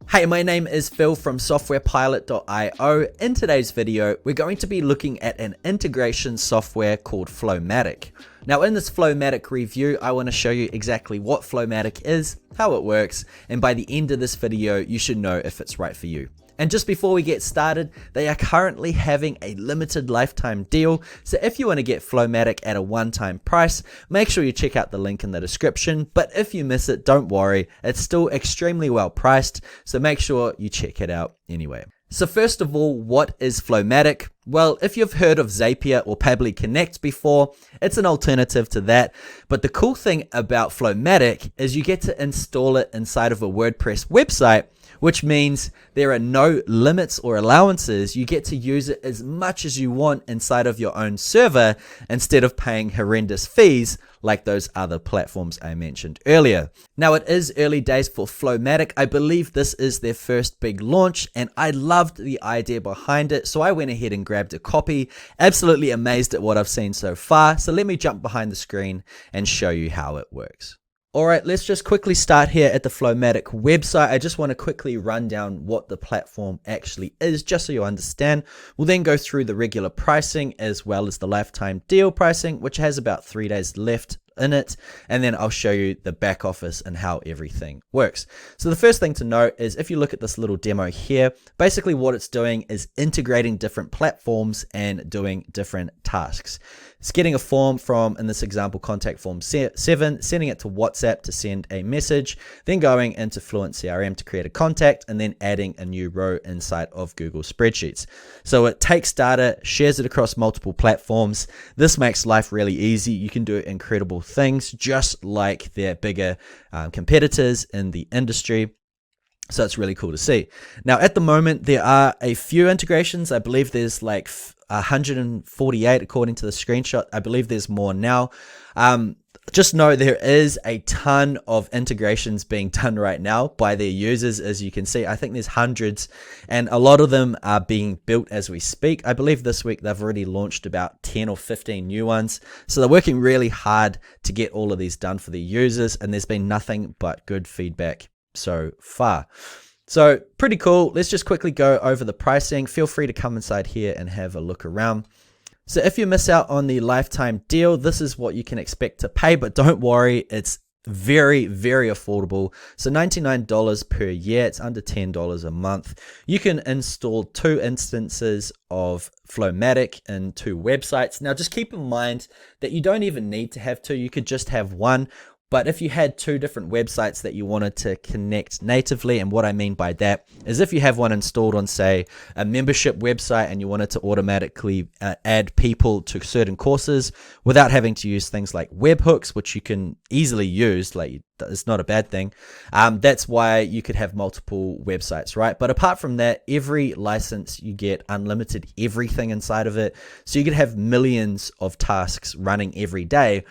Hey, my name is Phil from softwarepilot.io. In today's video, we're going to be looking at an integration software called FlowMattic. Now in this FlowMattic review, I want to show you exactly what FlowMattic is, how it works, and by the end of this video, you should know if it's right for you. And just before we get started, they are currently having a limited lifetime deal. So if you want to get FlowMattic at a one-time price, make sure you check out the link in the description. But if you miss it, don't worry. It's still extremely well priced. So make sure you check it out anyway. So first of all, what is FlowMattic? Well, if you've heard of Zapier or Pabbly Connect before, it's an alternative to that. But the cool thing about FlowMattic is you get to install it inside of a WordPress website, which means there are no limits or allowances. You get to use it as much as you want inside of your own server instead of paying horrendous fees like those other platforms I mentioned earlier. Now it is early days for FlowMattic. I believe this is their first big launch and I loved the idea behind it. So I went ahead and grabbed a copy. Absolutely amazed at what I've seen so far. So let me jump behind the screen and show you how it works. Alright, let's just quickly start here at the FlowMattic website. I just want to quickly run down what the platform actually is, just so you understand. We'll then go through the regular pricing as well as the lifetime deal pricing, which has about 3 days left in it, and then I'll show you the back office and how everything works. So the first thing to note is if you look at this little demo here, basically what it's doing is integrating different platforms and doing different tasks. It's getting a form from, in this example, contact form 7, sending it to WhatsApp to send a message, then going into Fluent CRM to create a contact, and then adding a new row inside of Google Spreadsheets. So it takes data, shares it across multiple platforms. This makes life really easy. You can do incredible things just like their bigger competitors in the industry. So it's really cool to see. Now at the moment there are a few integrations. I believe there's like 148 according to the screenshot. I believe there's more now. Just know there is a ton of integrations being done right now by their users. As you can see, I think there's hundreds and a lot of them are being built as we speak. I believe this week they've already launched about 10 or 15 new ones. So they're working really hard to get all of these done for their users, and there's been nothing but good feedback so far. So pretty cool. Let's just quickly go over the pricing. Feel free to come inside here and have a look around. So if you miss out on the lifetime deal, this is what you can expect to pay, but don't worry, it's very, very affordable. So $99 per year, it's under $10 a month. You can install 2 instances of FlowMattic in 2 websites. Now just keep in mind that you don't even need to have 2, you could just have 1. But if you had 2 different websites that you wanted to connect natively, and what I mean by that is if you have one installed on, say, a membership website and you wanted to automatically add people to certain courses without having to use things like webhooks, which you can easily use, like it's not a bad thing. That's why you could have multiple websites, right? But apart from that, every license you get unlimited everything inside of it. So you could have millions of tasks running every day.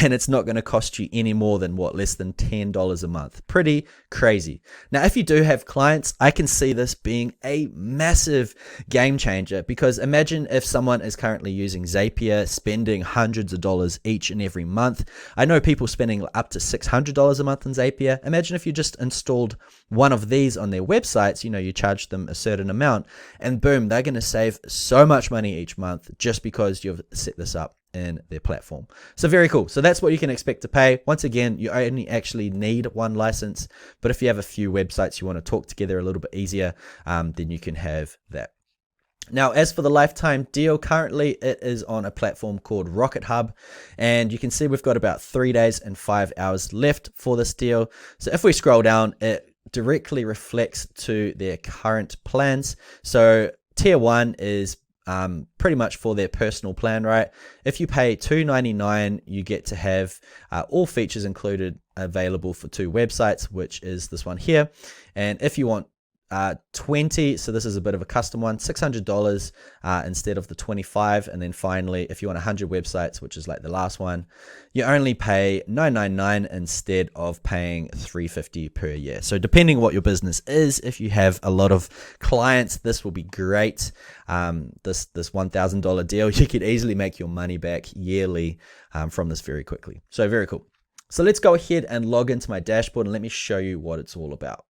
And it's not going to cost you any more than less than $10 a month. Pretty crazy. Now, if you do have clients, I can see this being a massive game changer, because imagine if someone is currently using Zapier, spending hundreds of dollars each and every month. I know people spending up to $600 a month on Zapier. Imagine if you just installed one of these on their websites, you charge them a certain amount, and boom, they're going to save so much money each month just because you've set this up in their platform. So very cool. So that's what you can expect to pay. Once again, you only actually need 1 license, but if you have a few websites you want to talk together a little bit easier, then you can have that. Now, as for the lifetime deal, currently it is on a platform called Rocket Hub, and you can see we've got about 3 days and 5 hours left for this deal. So if we scroll down, it directly reflects to their current plans. So tier 1 is pretty much for their personal plan, right? If you pay $2.99, you get to have all features included available for 2 websites, which is this one here. And if you want 20, so this is a bit of a custom one, $600 instead of the 25. And then finally, if you want 100 websites, which is like the last one, you only pay $9.99 instead of paying $350 per year. So depending what your business is, if you have a lot of clients, this will be great. This $1,000 deal, you could easily make your money back yearly from this very quickly. So very cool. So let's go ahead and log into my dashboard and let me show you what it's all about.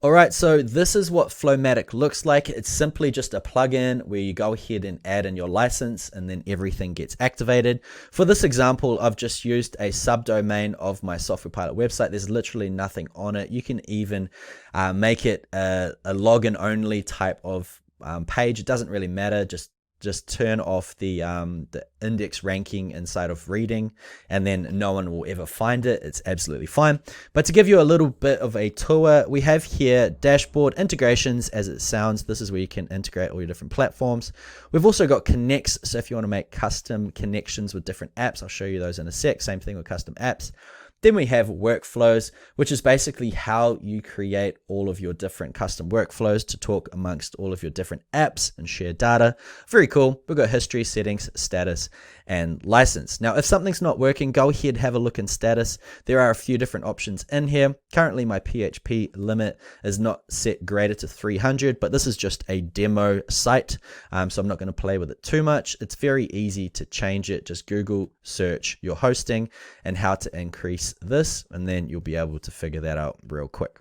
Alright, so this is what FlowMattic looks like. It's simply just a plugin where you go ahead and add in your license and then everything gets activated. For this example, I've just used a subdomain of my Software Pilot website. There's literally nothing on it. You can even make it a login only type of page. It doesn't really matter. Just turn off the index ranking inside of reading, and then no one will ever find it. It's absolutely fine. But to give you a little bit of a tour, we have here dashboard integrations. As it sounds, this is where you can integrate all your different platforms. We've also got connects, so if you want to make custom connections with different apps, I'll show you those in a sec. Same thing with custom apps. Then we have workflows, which is basically how you create all of your different custom workflows to talk amongst all of your different apps and share data. Very cool. We've got history, settings, status, and license. Now, if something's not working, go ahead, have a look in status. There are a few different options in here. Currently, my PHP limit is not set greater to 300, but this is just a demo site, so I'm not going to play with it too much. It's very easy to change it. Just Google search your hosting and how to increase this, and then you'll be able to figure that out real quick.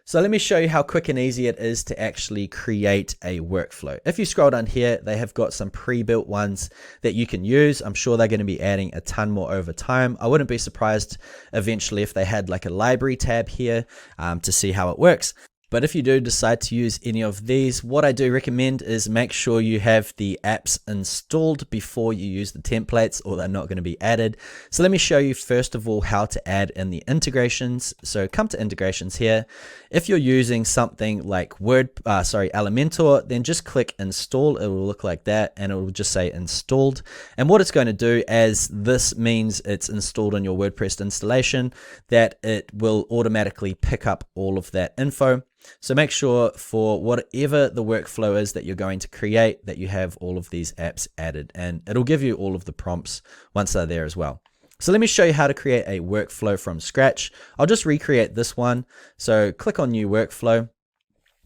So let me show you how quick and easy it is to actually create a workflow. If you scroll down here, they have got some pre-built ones that you can use. I'm sure they're going to be adding a ton more over time. I wouldn't be surprised eventually if they had like a library tab here to see how it works. But if you do decide to use any of these, what I do recommend is make sure you have the apps installed before you use the templates, or they're not going to be added. So let me show you first of all how to add in the integrations. So come to integrations here. If you're using something like Elementor, then just click install. It will look like that, and it will just say installed. And what it's going to do, as this means it's installed in your WordPress installation, that it will automatically pick up all of that info. So make sure for whatever the workflow is that you're going to create, that you have all of these apps added, and it'll give you all of the prompts once they're there as well. So let me show you how to create a workflow from scratch. I'll just recreate this one. So click on new workflow.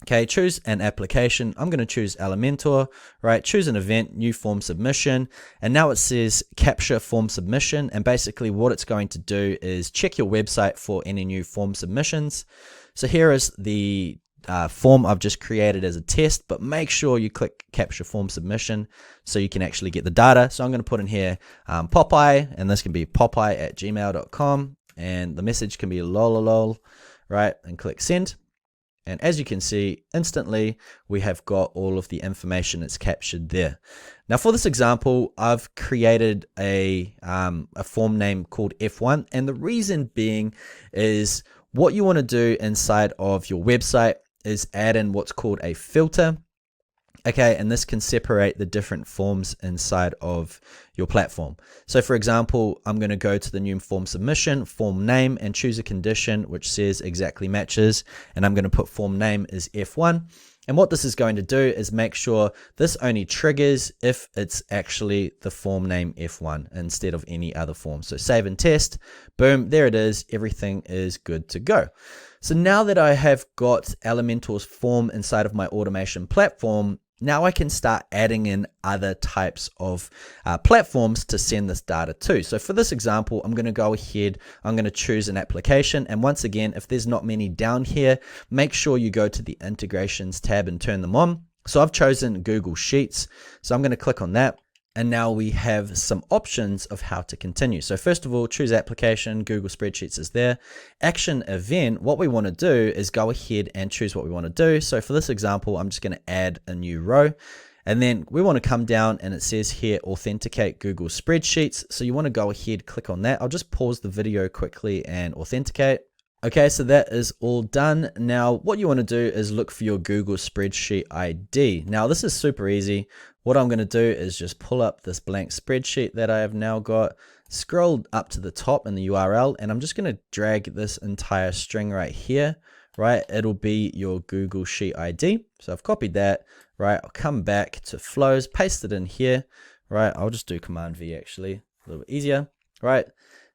Okay, choose an application. I'm going to choose Elementor, right? Choose an event, new form submission. And now it says capture form submission. And basically what it's going to do is check your website for any new form submissions. So here is the form I've just created as a test, but make sure you click capture form submission so you can actually get the data. So I'm going to put in here Popeye, and this can be popeye@gmail.com. And the message can be lololol, right? And click send. And as you can see, instantly, we have got all of the information that's captured there. Now for this example, I've created a form name called F1. And the reason being is what you want to do inside of your website is add in what's called a filter. Okay, and this can separate the different forms inside of your platform. So for example, I'm going to go to the new form submission, form name, and choose a condition which says exactly matches. And I'm going to put form name is F1. And what this is going to do is make sure this only triggers if it's actually the form name F1 instead of any other form. So save and test, boom, there it is. Everything is good to go. So now that I have got Elementor's form inside of my automation platform, now I can start adding in other types of platforms to send this data to. So for this example, I'm going to go ahead, I'm going to choose an application. And once again, if there's not many down here, make sure you go to the integrations tab and turn them on. So I've chosen Google Sheets. So I'm going to click on that. And now we have some options of how to continue. So first of all, choose application, Google Spreadsheets is there. Action event, what we want to do is go ahead and choose what we want to do. So for this example, I'm just going to add a new row. And then we want to come down and it says here, authenticate Google Spreadsheets. So you want to go ahead, click on that. I'll just pause the video quickly and authenticate. Okay, so that is all done. Now, what you want to do is look for your Google Spreadsheet ID. Now, this is super easy. What I'm going to do is just pull up this blank spreadsheet that I have now got, scroll up to the top in the URL, and I'm just going to drag this entire string right here, right? It'll be your Google Sheet ID. So I've copied that, right? I'll come back to flows, paste it in here, right? I'll just do Command V actually, a little bit easier, right?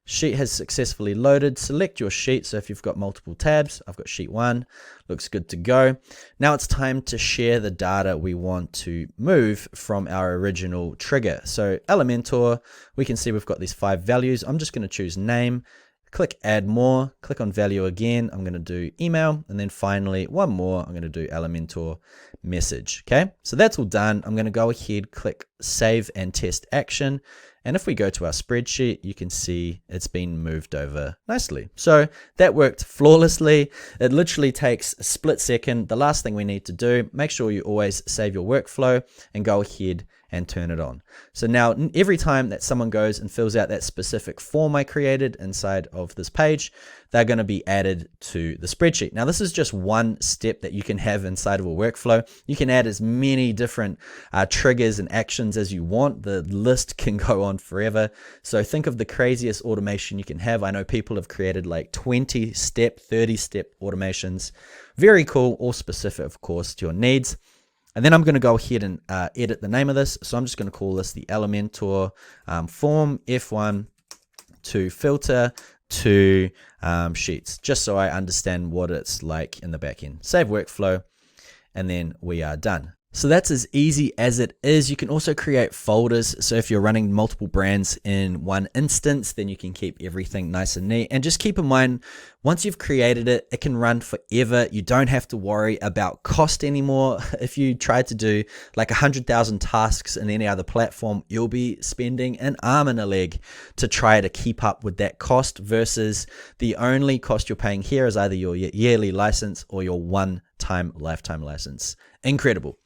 Sheet has successfully loaded. Select your sheet. So if you've got multiple tabs, I've got sheet 1, looks good to go. Now it's time to share the data we want to move from our original trigger. So Elementor, we can see we've got these 5 values. I'm just going to choose name, click add more, click on value again. I'm going to do email, and then finally one more. I'm going to do Elementor message. Okay, so that's all done. I'm going to go ahead, click save and test action. And if we go to our spreadsheet, you can see it's been moved over nicely. So that worked flawlessly. It literally takes a split second. The last thing we need to do, make sure you always save your workflow and go ahead and turn it on. So now every time that someone goes and fills out that specific form I created inside of this page, they're going to be added to the spreadsheet. Now this is just one step that you can have inside of a workflow. You can add as many different triggers and actions as you want. The list can go on forever. So think of the craziest automation you can have. I know people have created like 20-step, 30-step automations. Very cool, all specific of course to your needs. And then I'm going to go ahead and edit the name of this. So I'm just going to call this the Elementor form F1 to filter to sheets, just so I understand what it's like in the back end. Save workflow, and then we are done. So that's as easy as it is. You can also create folders. So if you're running multiple brands in one instance, then you can keep everything nice and neat. And just keep in mind, once you've created it, it can run forever. You don't have to worry about cost anymore. If you try to do like 100,000 tasks in any other platform, you'll be spending an arm and a leg to try to keep up with that cost, versus the only cost you're paying here is either your yearly license or your one-time lifetime license. Incredible.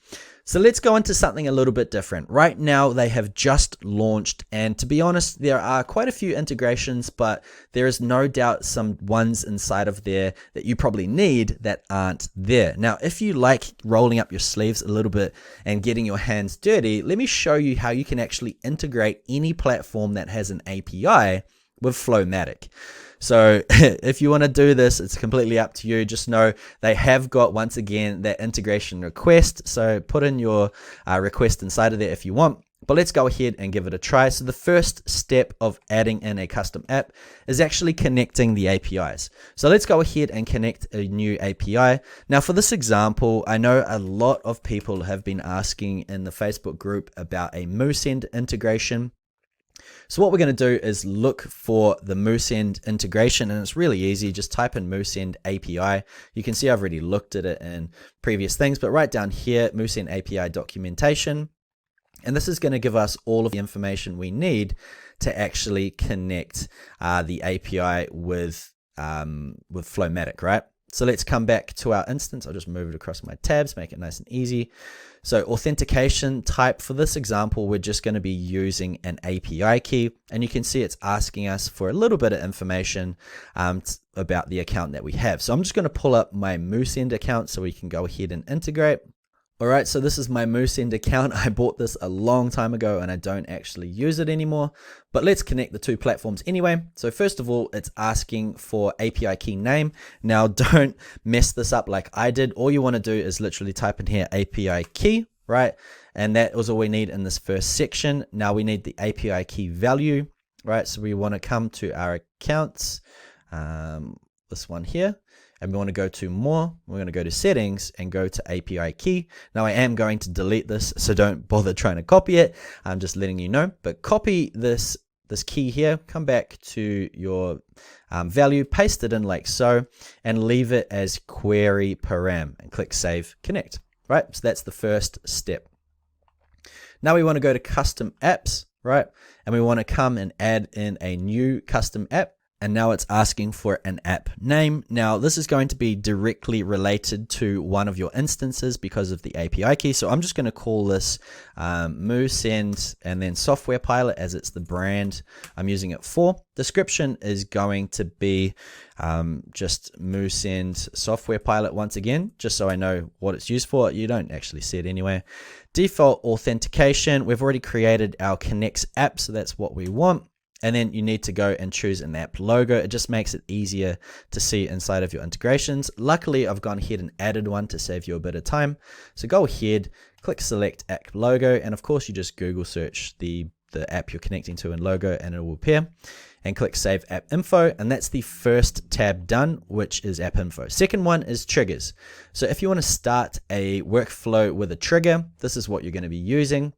So let's go into something a little bit different. Right now, they have just launched, and to be honest, there are quite a few integrations, but there is no doubt some ones inside of there that you probably need that aren't there. Now, if you like rolling up your sleeves a little bit and getting your hands dirty, let me show you how you can actually integrate any platform that has an API with FlowMattic. So if you want to do this, it's completely up to you. Just know they have got, once again, that integration request. So put in your request inside of there if you want. But let's go ahead and give it a try. So the first step of adding in a custom app is actually connecting the APIs. So let's go ahead and connect a new API. Now for this example, I know a lot of people have been asking in the Facebook group about a Moosend integration. So what we're going to do is look for the Moosend integration, and it's really easy. Just type in Moosend API. You can see I've already looked at it in previous things, but right down here, Moosend API documentation. And this is going to give us all of the information we need to actually connect the API with FlowMattic, right? So let's come back to our instance. I'll just move it across my tabs, make it nice and easy. So authentication type, for this example, we're just going to be using an API key. And you can see it's asking us for a little bit of information about the account that we have. So I'm just going to pull up my Moosend account so we can go ahead and integrate. All right, so this is my Moosend account. I bought this a long time ago and I don't actually use it anymore, but let's connect the two platforms anyway. So first of all, it's asking for API key name. Now don't mess this up like I did. All you want to do is literally type in here API key, right? And that was all we need in this first section. Now we need the API key value, right? So we want to come to our accounts, this one here. And we want to go to more, we're going to go to settings and go to API key. Now I am going to delete this, so don't bother trying to copy it. I'm just letting you know, but copy this key here, come back to your value, paste it in like so, and leave it as query param and click save connect, right? So that's the first step. Now we want to go to custom apps, right? And we want to come and add in a new custom app. And now it's asking for an app name. Now this is going to be directly related to one of your instances because of the API key. So I'm just going to call this Moosend and then Software Pilot, as it's the brand I'm using it for. Description is going to be just Moosend Software Pilot once again, just so I know what it's used for. You don't actually see it anyway. Default authentication. We've already created our Connects app, so that's what we want. And then you need to go and choose an app logo. It just makes it easier to see inside of your integrations. Luckily, I've gone ahead and added one to save you a bit of time. So go ahead, click select app logo, and of course you just Google search the app you're connecting to in logo and it will appear. And click save app info, and that's the first tab done, which is app info. Second one is triggers. So if you want to start a workflow with a trigger, this is what you're going to be using.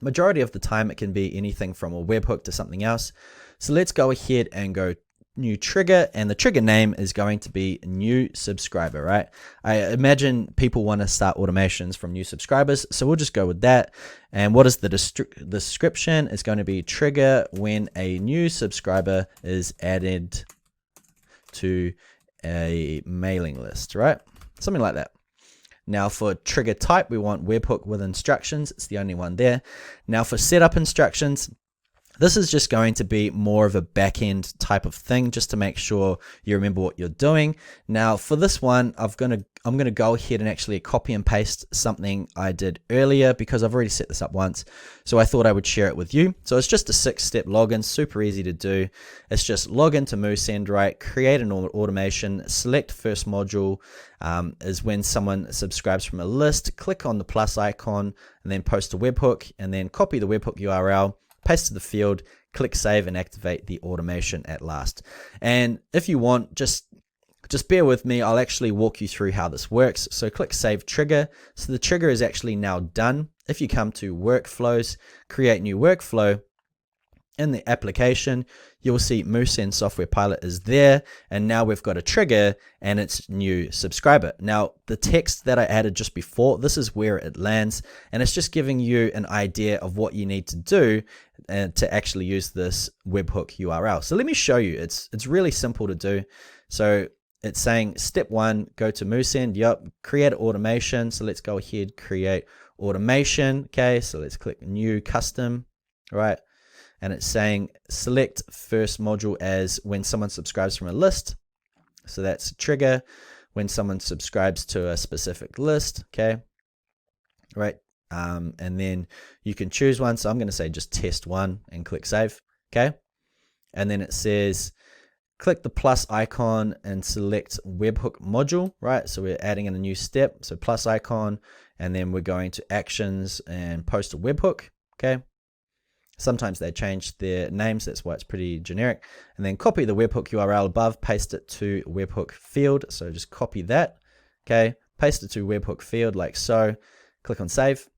Majority of the time it can be anything from a webhook to something else. So let's go ahead and go new trigger, and the trigger name is going to be new subscriber, right? I imagine people want to start automations from new subscribers, so we'll just go with that. And what is the description? It's going to be trigger when a new subscriber is added to a mailing list, right? Something like that. Now for trigger type, we want webhook with instructions. It's the only one there. Now for setup instructions, this is just going to be more of a back-end type of thing, just to make sure you remember what you're doing. Now for this one, I'm gonna go ahead and actually copy and paste something I did earlier, because I've already set this up once. So I thought I would share it with you. So it's just a 6-step login, super easy to do. It's just log into Moosend, right? Create an automation, select first module, is when someone subscribes from a list, click on the plus icon, and then post a webhook, and then copy the webhook URL, paste to the field, click save, and activate the automation at last. And if you want, just bear with me, I'll actually walk you through how this works. So click save trigger. So the trigger is actually now done. If you come to workflows, create new workflow, in the application, you'll see Moosend Software Pilot is there, and now we've got a trigger and it's new subscriber. Now the text that I added just before, this is where it lands, and it's just giving you an idea of what you need to do to actually use this webhook URL. So let me show you. It's really simple to do. So it's saying step 1, go to Moosend, yep, create automation. So let's go ahead, create automation. Okay, so let's click new custom, right? And it's saying select first module as when someone subscribes from a list. So that's trigger when someone subscribes to a specific list, okay? Right, and then you can choose one. So I'm gonna say just test 1 and click save, okay? And then it says, click the plus icon and select webhook module, right? So we're adding in a new step. So plus icon, and then we're going to actions and post a webhook, okay? Sometimes they change their names, that's why it's pretty generic. And then copy the webhook URL above, paste it to webhook field. So just copy that, okay? Paste it to webhook field like so. Click on save,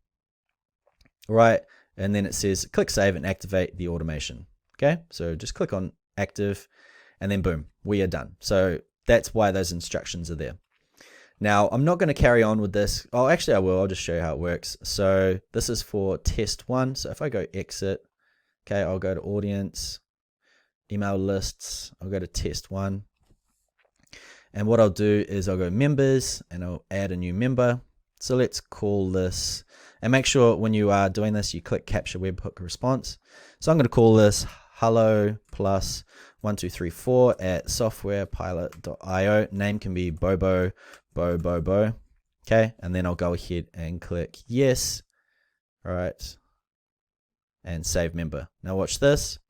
right? And then it says click save and activate the automation, okay? So just click on active, and then boom, we are done. So that's why those instructions are there. Now, I'm not going to carry on with this. Oh, actually I will. I'll just show you how it works. So this is for test 1. So if I go exit, okay, I'll go to audience, email lists, I'll go to test 1. And what I'll do is I'll go members and I'll add a new member. So let's call this, and make sure when you are doing this, you click capture webhook response. So I'm going to call this hello plus 1234 at softwarepilot.io. Name can be Bobo, Bo. Okay, and then I'll go ahead and click yes. All right, and save member. Now watch this.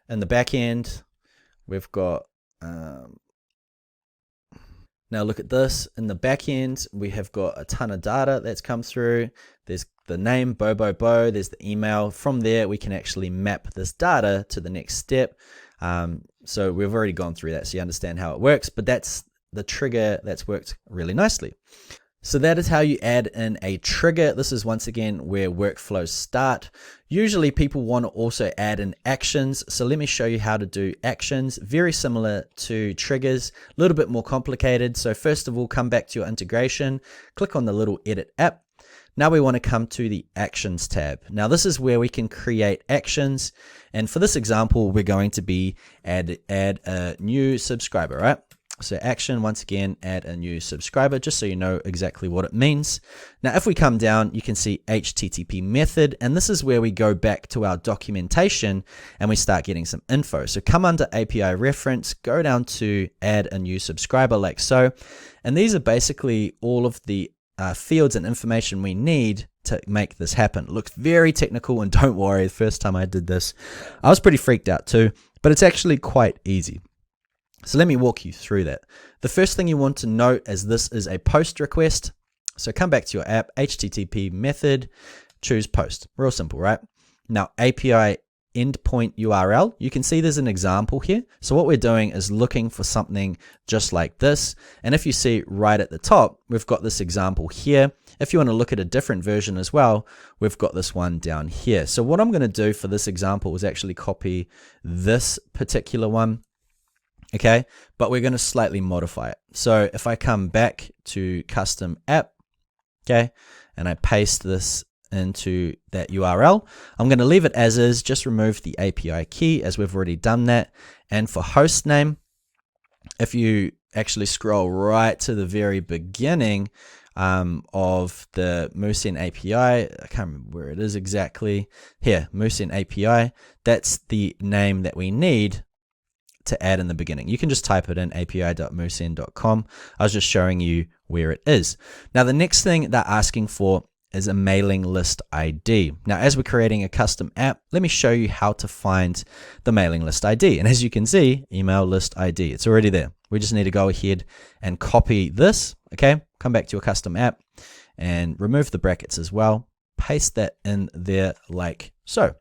In the back end, we've got now look at this. In the back end, we have got a ton of data that's come through. There's the name, Bo. There's the email. From there, we can actually map this data to the next step. So we've already gone through that, so you understand how it works, but that's the trigger that's worked really nicely. So that is how you add in a trigger. This is once again where workflows start. Usually people want to also add in actions. So let me show you how to do actions. Very similar to triggers, a little bit more complicated. So first of all, come back to your integration, click on the little edit app. Now we want to come to the actions tab. Now this is where we can create actions. And for this example, we're going to be add a new subscriber, right? So action, once again, add a new subscriber, just so you know exactly what it means. Now, if we come down, you can see HTTP method, and this is where we go back to our documentation and we start getting some info. So come under API reference, go down to add a new subscriber like so. And these are basically all of the fields and information we need to make this happen. It looks very technical, and don't worry, the first time I did this, I was pretty freaked out too, but it's actually quite easy. So let me walk you through that. The first thing you want to note is this is a post request. So come back to your app, HTTP method, choose post. Real simple, right? Now API endpoint URL, you can see there's an example here. So what we're doing is looking for something just like this. And if you see right at the top, we've got this example here. If you want to look at a different version as well, we've got this one down here. So what I'm going to do for this example is actually copy this particular one. okay, but we're going to slightly modify it. So if I come back to custom app, okay, and I paste this into that URL, I'm going to leave it as is, just remove the API key as we've already done that. And for host name, if you actually scroll right to the very beginning of the Moosend API, I can't remember where it is exactly, here, Moosend API, that's the name that we need to add in the beginning. You can just type it in, api.moosend.com. I was just showing you where it is. Now the next thing they're asking for is a mailing list ID. Now as we're creating a custom app, let me show you how to find the mailing list ID. And as you can see, email list ID, it's already there. We just need to go ahead and copy this, okay? Come back to your custom app and remove the brackets as well. Paste that in there like so.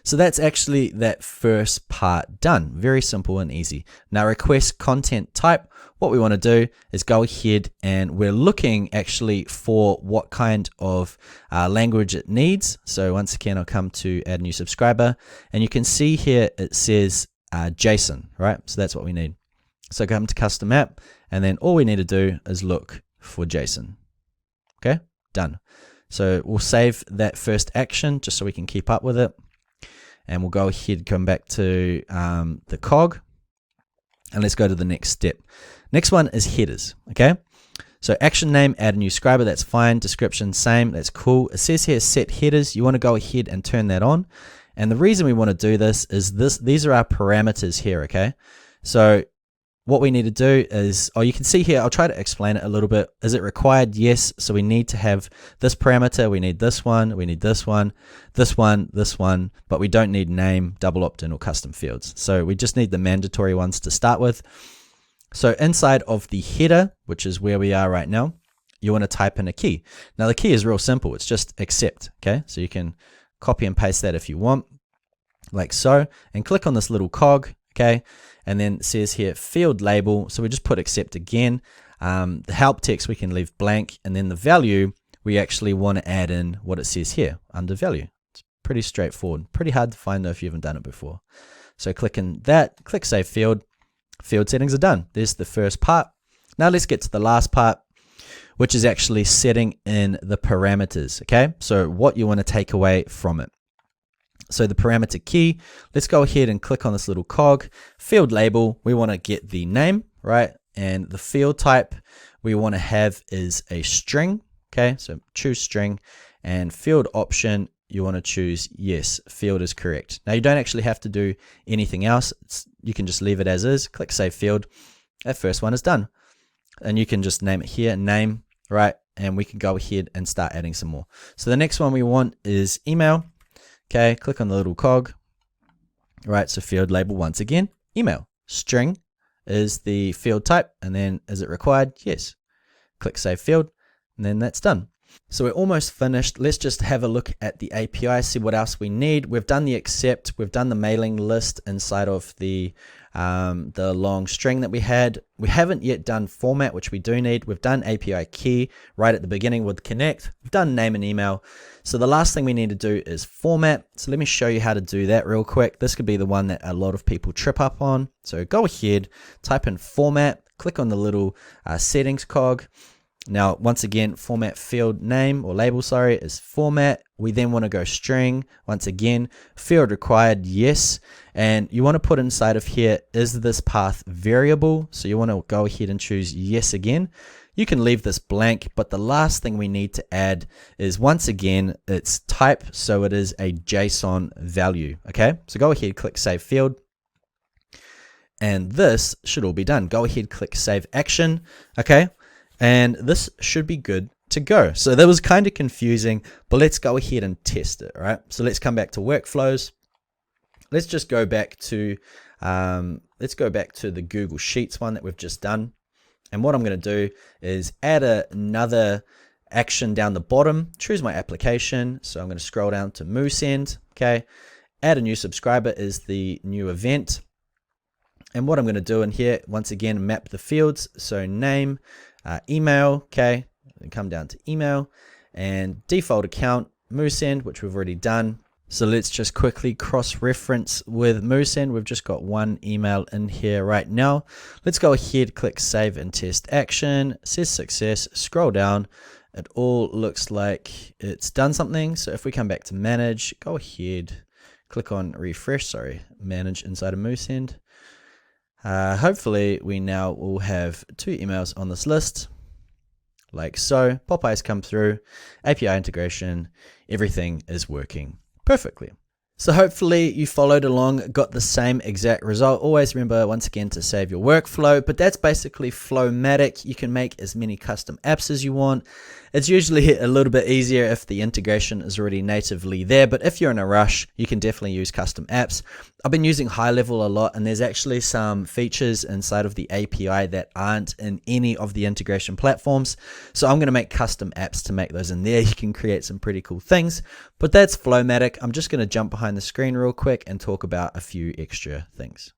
So that's actually that first part done. Very simple and easy. Now request content type. What we want to do is go ahead and we're looking actually for what kind of language it needs. So once again, I'll come to add new subscriber and you can see here it says JSON, right? So that's what we need. So come to custom app and then all we need to do is look for JSON. Okay, done. So we'll save that first action just so we can keep up with it. And we'll go ahead, come back to the cog, and let's go to the next step. Next one is headers, okay? So action name, add a new subscriber, that's fine. Description, same, that's cool. It says here set headers. You want to go ahead and turn that on. And the reason we want to do this is these are our parameters here, okay? So what we need to do is, you can see here, I'll try to explain it a little bit. Is it required? Yes. So we need to have this parameter, we need this one, we need this one, this one, this one, but we don't need name, double opt-in, or custom fields. So we just need the mandatory ones to start with. So inside of the header, which is where we are right now, you want to type in a key. Now the key is real simple. It's just accept, okay? So you can copy and paste that if you want, like so, and click on this little cog, okay? And then it says here field label, so we just put accept again. The help text we can leave blank, and then the value we actually want to add in what it says here under value. It's pretty straightforward, pretty hard to find though if you haven't done it before. So click in that, click save field. Field settings are done. There's the first part. Now let's get to the last part, which is actually setting in the parameters, okay? So what you want to take away from it. So the parameter key, let's go ahead and click on this little cog. Field label, we want to get the name, right? And the field type we want to have is a string, okay? So choose string, and field option, you want to choose yes, field is correct. Now you don't actually have to do anything else. You can just leave it as is, click save field. That first one is done. And you can just name it here, name, right? And we can go ahead and start adding some more. So the next one we want is email. Okay, click on the little cog. Right, so field label once again, email. String is the field type, and then is it required? Yes. Click save field, and then that's done. So we're almost finished. Let's just have a look at the API, see what else we need. We've done the accept, we've done the mailing list inside of the long string that we had. We haven't yet done format, which we do need. We've done API key right at the beginning with connect. We've done name and email. So the last thing we need to do is format. So let me show you how to do that real quick. This could be the one that a lot of people trip up on. So go ahead, type in format, click on the little settings cog. Now, once again, format field name or label, sorry, is format. We then want to go string. Once again, field required, yes. And you want to put inside of here, is this path variable? So you want to go ahead and choose yes again. You can leave this blank, but the last thing we need to add is, once again, it's type. So it is a JSON value, okay? So go ahead, click save field. And this should all be done. Go ahead, click save action, okay? And this should be good to go. So that was kind of confusing, but let's go ahead and test it, all right? So let's come back to workflows. Let's just go back to, the Google Sheets one that we've just done. And what I'm going to do is add another action down the bottom, choose my application. So I'm going to scroll down to Moosend, okay? Add a new subscriber is the new event. And what I'm going to do in here, once again, map the fields. So name, email, okay, and come down to email, and default account, Moosend, which we've already done. So let's just quickly cross-reference with Moosend. We've just got one email in here right now. Let's go ahead, click Save and Test Action. It says success. Scroll down. It all looks like it's done something. So if we come back to Manage, go ahead, click on Refresh. Manage inside of Moosend. Hopefully we now will have 2 emails on this list. Like so. Pop-eyes come through. API integration. Everything is working perfectly. So hopefully you followed along, got the same exact result. Always remember, once again, to save your workflow, but that's basically FlowMattic. You can make as many custom apps as you want. It's usually a little bit easier if the integration is already natively there, but if you're in a rush, you can definitely use custom apps. I've been using High Level a lot, and there's actually some features inside of the API that aren't in any of the integration platforms. So I'm going to make custom apps to make those in there. You can create some pretty cool things, but that's FlowMattic. I'm just going to jump behind the screen real quick and talk about a few extra things.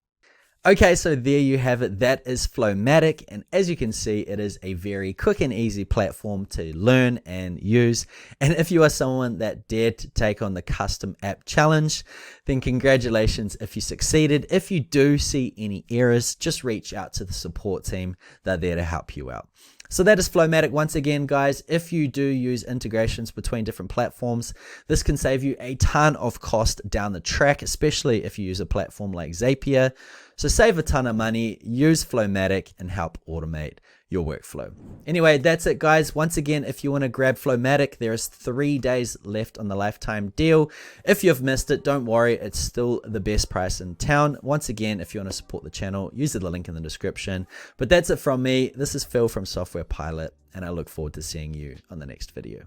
Okay, so there you have it. That is FlowMattic, and as you can see, it is a very quick and easy platform to learn and use. And if you are someone that dared to take on the custom app challenge, then congratulations if you succeeded. If you do see any errors, just reach out to the support team. They're there to help you out. So that is FlowMattic. Once again, guys, if you do use integrations between different platforms, this can save you a ton of cost down the track, especially if you use a platform like Zapier. So save a ton of money, use FlowMattic, and help automate your workflow. Anyway, that's it, guys. Once again, if you want to grab FlowMattic, there is 3 days left on the lifetime deal. If you've missed it, don't worry. It's still the best price in town. Once again, if you want to support the channel, use the link in the description. But that's it from me. This is Phil from Software Pilot, and I look forward to seeing you on the next video.